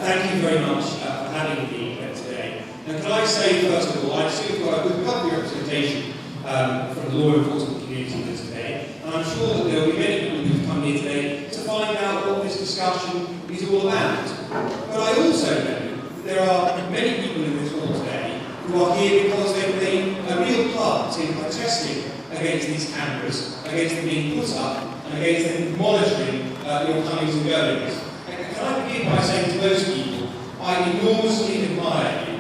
Thank you very much for having me here today. And can I say, first of all, I see we've got a good lovely representation from the law enforcement community here today. And I'm sure that there will be many people who've come here today to find out what this discussion is all about. But I also know that there are many people in this hall today who are here because they've played a real part in protesting against these cameras, against them being put up, and against them monitoring your comings and goings. And can I begin by saying to those people, I enormously admire you.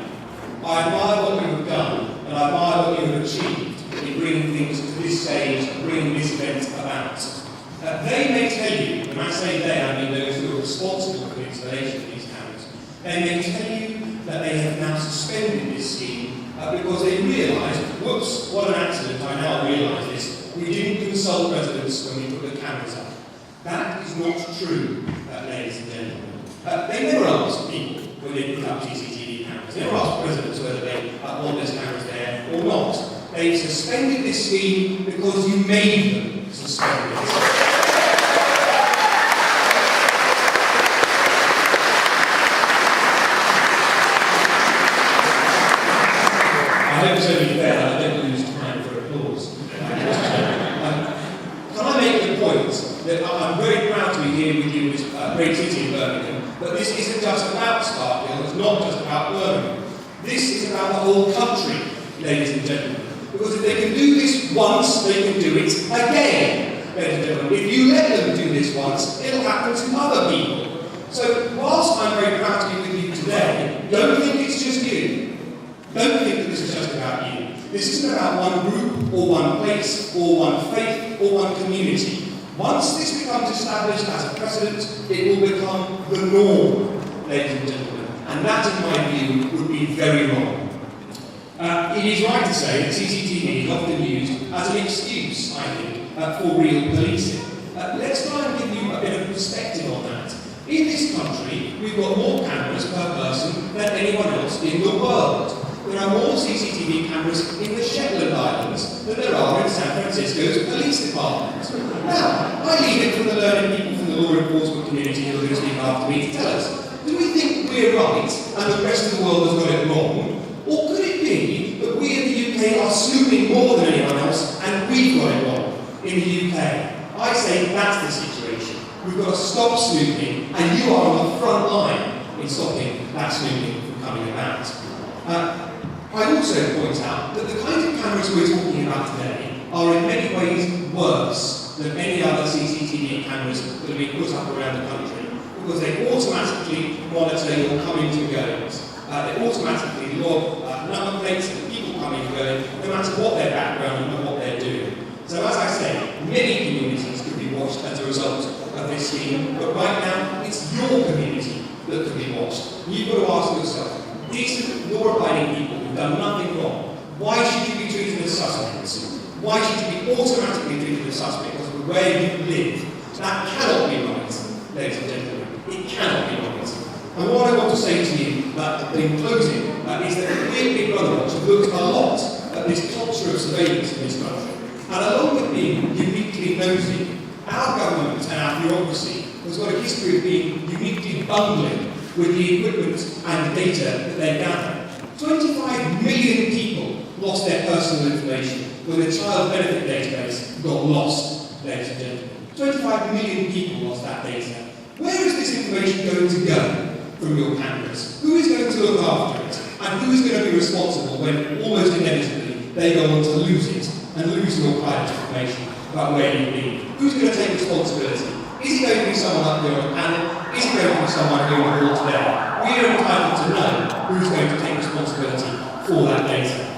I admire what you have done, and I admire what you have achieved in bringing things to this stage and bringing this event about. They may tell you, and I say they, I mean those who are responsible for the installation of these cameras, they may tell you that they have now suspended this scheme because they realise, whoops, what an accident, I now realise this, we didn't consult residents when we put the cameras up. That is not true, ladies and gentlemen. They never asked people when they put up CCTV cameras. They never asked residents whether they want those cameras there or not. They suspended this scheme because you made them suspend it. I hope it's only fair that I don't lose time for applause. Can I make the point that I'm very proud to be here with you in this great city of Birmingham, but this isn't just about Sparkbrook, it's not just about Birmingham. This is about the whole country, ladies and gentlemen. Because if they can do this once, they can do it again, ladies and gentlemen. If you let them do this once, it'll happen to other people. So whilst I'm very proud to be with you today, don't think it's just you. Don't think that this is just about you. This isn't about one group, or one place, or one faith, or one community. Once this becomes established as a precedent, it will become the norm, ladies and gentlemen. And that, in my view, would be very wrong. It is right to say that CCTV is often used as an excuse, I think, for real policing. Let's try and give you a bit of perspective on that. In this country, we've got more cameras per person than anyone else in the world. There are more CCTV cameras in the Shetland Islands than there are in San Francisco's police department. Now, I leave it for the learned people from the law enforcement community who are going to speak after me to tell us, do we think we're right and the rest of the world has got it wrong? Or could it be that we in the UK are snooping more than anyone else and we've got it wrong in the UK? I say that's the situation. We've got to stop snooping, and you are on the front line in stopping that snooping from coming about. I also point out that the kinds of cameras we're talking about today are in many ways worse than any other CCTV cameras that have been put up around the country, because they automatically monitor your comings and goings. They automatically log number plates of people coming and going, no matter what their background and what they're doing. So as I say, many communities could be watched as a result of this scheme, but right now it's your community that can be watched. You've got to ask yourself, decent, law-abiding people who've done nothing wrong, why should you be treated as suspects? Why should you be automatically treated as suspects because of the way you live? That cannot be right, ladies and gentlemen. It cannot be right. And what I want to say to you in closing is that we at Big Brother Watch have looked a lot at this culture of surveillance in this country. And along with being uniquely nosy, our government and our bureaucracy has got a history of being uniquely bungling with the equipment and data that they gather. 25 million people lost their personal information when the child benefit database got lost, ladies and gentlemen. 25 million people lost that data. Where is this information going to go from your cameras? Who is going to look after it? And who is going to be responsible when, almost inevitably, they go on to lose it and lose your private information about where you've been? Who's going to take responsibility? Is it going to be someone up there on the panel? Is it going to be someone here on the hall today? We are entitled to know who's going to take responsibility for that data.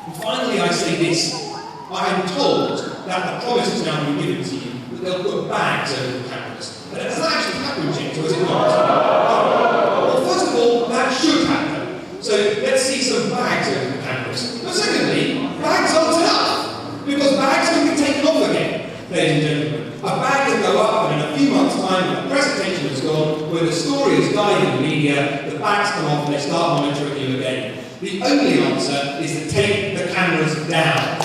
And finally, I say this. I am told that the promise has now been given to you that they'll put bags over the cameras. But has that actually happened, James, or is it not? Well, first of all, that should happen. So let's see some bags over the cameras. But secondly, bags aren't enough, because bags can be taken off again, ladies and gentlemen. A bag can go up, and in a few months' time, when the presentation is gone, when the story has died in the media, the bags come off and they start monitoring you again. The only answer is to take the cameras down.